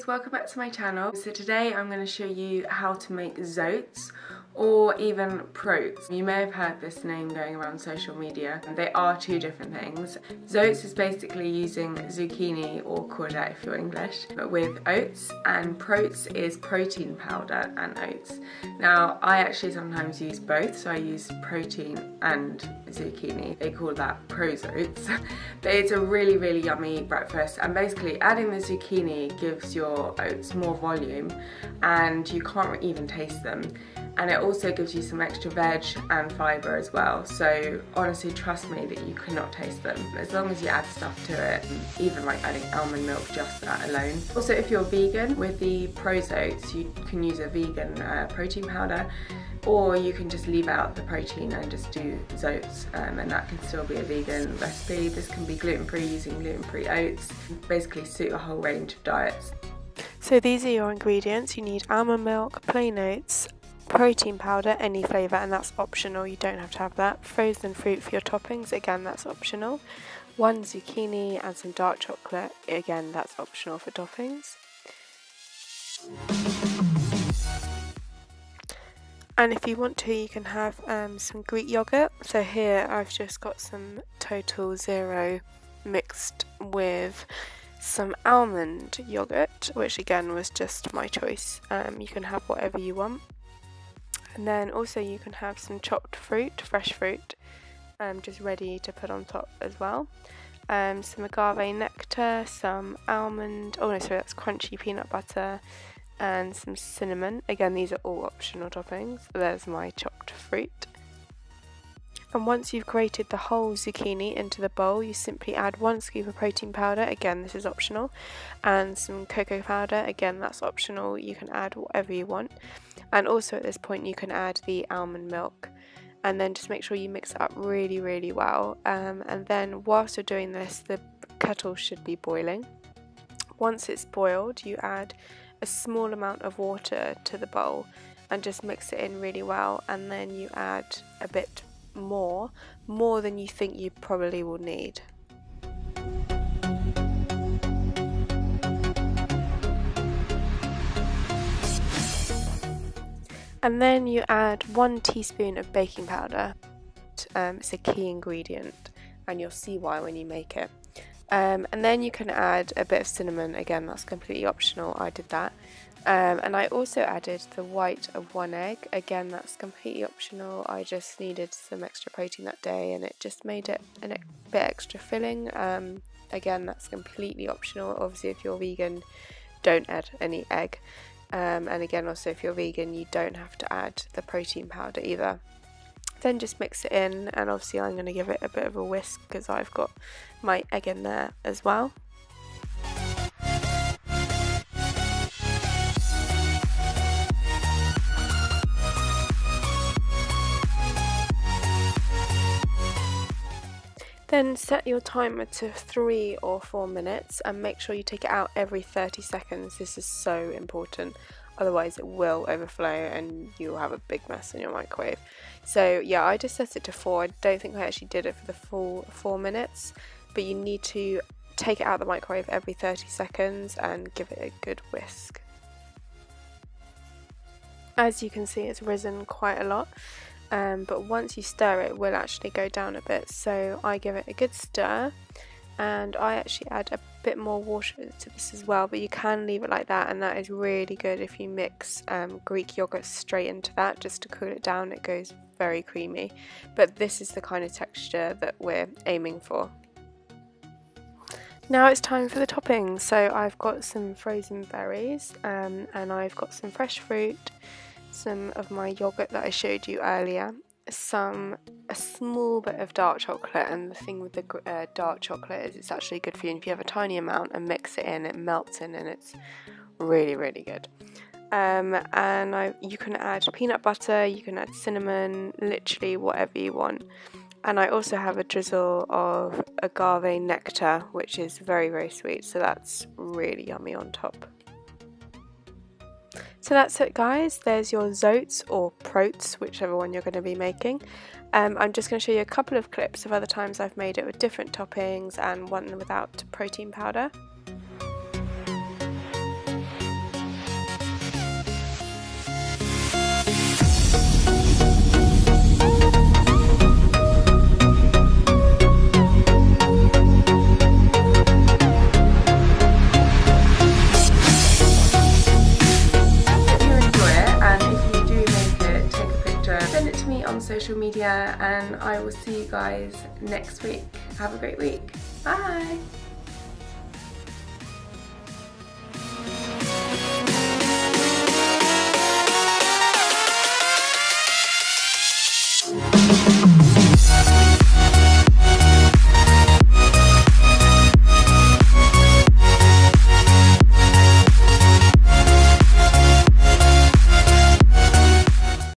guys, welcome back to my channel. So today I'm going to show you how to make zoats or even proats. You may have heard this name going around social media. They are two different things. Zoats is basically using zucchini or courgette if you're English, but with oats, and proats is protein powder and oats. Now I actually sometimes use both, so I use protein and zucchini. They call that prozoats. But it's a really yummy breakfast, and basically adding the zucchini gives your oats more volume and you can't even taste them. And it also gives you some extra veg and fibre as well. So honestly, trust me that you cannot taste them. As long as you add stuff to it, even like adding almond milk, just that alone. Also, if you're vegan, with the prozoats, you can use a vegan protein powder, or you can just leave out the protein and just do zoats, and that can still be a vegan recipe. This can be gluten-free using gluten-free oats. Basically suit a whole range of diets. So these are your ingredients. You need almond milk, plain oats, protein powder, any flavour, and that's optional, you don't have to have that. Frozen fruit for your toppings, again that's optional. 1 zucchini and some dark chocolate, again that's optional for toppings. And if you want to, you can have some Greek yogurt. So here I've just got some Total Zero mixed with some almond yogurt, which again was just my choice. You can have whatever you want. And then also you can have some chopped fruit, fresh fruit, just ready to put on top as well. Some agave nectar, some almond, oh no sorry, that's crunchy peanut butter, and some cinnamon. Again, these are all optional toppings. There's my chopped fruit. And once you've grated the whole zucchini into the bowl, you simply add 1 scoop of protein powder, again this is optional, and some cocoa powder, again that's optional, you can add whatever you want. And also at this point you can add the almond milk, and then just make sure you mix it up really well. And then whilst you're doing this, the kettle should be boiling. Once it's boiled, you add a small amount of water to the bowl and just mix it in really well, and then you add a bit more than you think you probably will need. And then you add 1 teaspoon of baking powder. It's a key ingredient and you'll see why when you make it. And then you can add a bit of cinnamon, again that's completely optional, I did that. And I also added the white of 1 egg, again that's completely optional, I just needed some extra protein that day and it just made it a bit extra filling. Again that's completely optional, obviously if you're vegan don't add any egg. And again also if you're vegan you don't have to add the protein powder either. Then just mix it in, and obviously I'm going to give it a bit of a whisk because I've got my egg in there as well. Then set your timer to 3 or 4 minutes and make sure you take it out every 30 seconds. This is so important, otherwise it will overflow and you'll have a big mess in your microwave. So yeah, I just set it to 4. I don't think I actually did it for the full 4 minutes, but you need to take it out of the microwave every 30 seconds and give it a good whisk. As you can see, it's risen quite a lot. But once you stir it, it will actually go down a bit, so I give it a good stir, and I actually add a bit more water to this as well, but you can leave it like that, and that is really good if you mix Greek yogurt straight into that just to cool it down. It goes very creamy, but this is the kind of texture that we're aiming for. Now it's time for the toppings. So I've got some frozen berries, and I've got some fresh fruit, some of my yogurt that I showed you earlier, a small bit of dark chocolate, and the thing with the dark chocolate is it's actually good for you, and if you have a tiny amount and mix it in, it melts in and it's really good. And you can add peanut butter, you can add cinnamon, literally whatever you want. And I also have a drizzle of agave nectar, which is very sweet, so that's really yummy on top. So that's it guys, there's your zoats or proats, whichever one you're going to be making. I'm just going to show you a couple of clips of other times I've made it with different toppings and one without protein powder. send it to me on social media, and I will see you guys next week. Have a great week. Bye!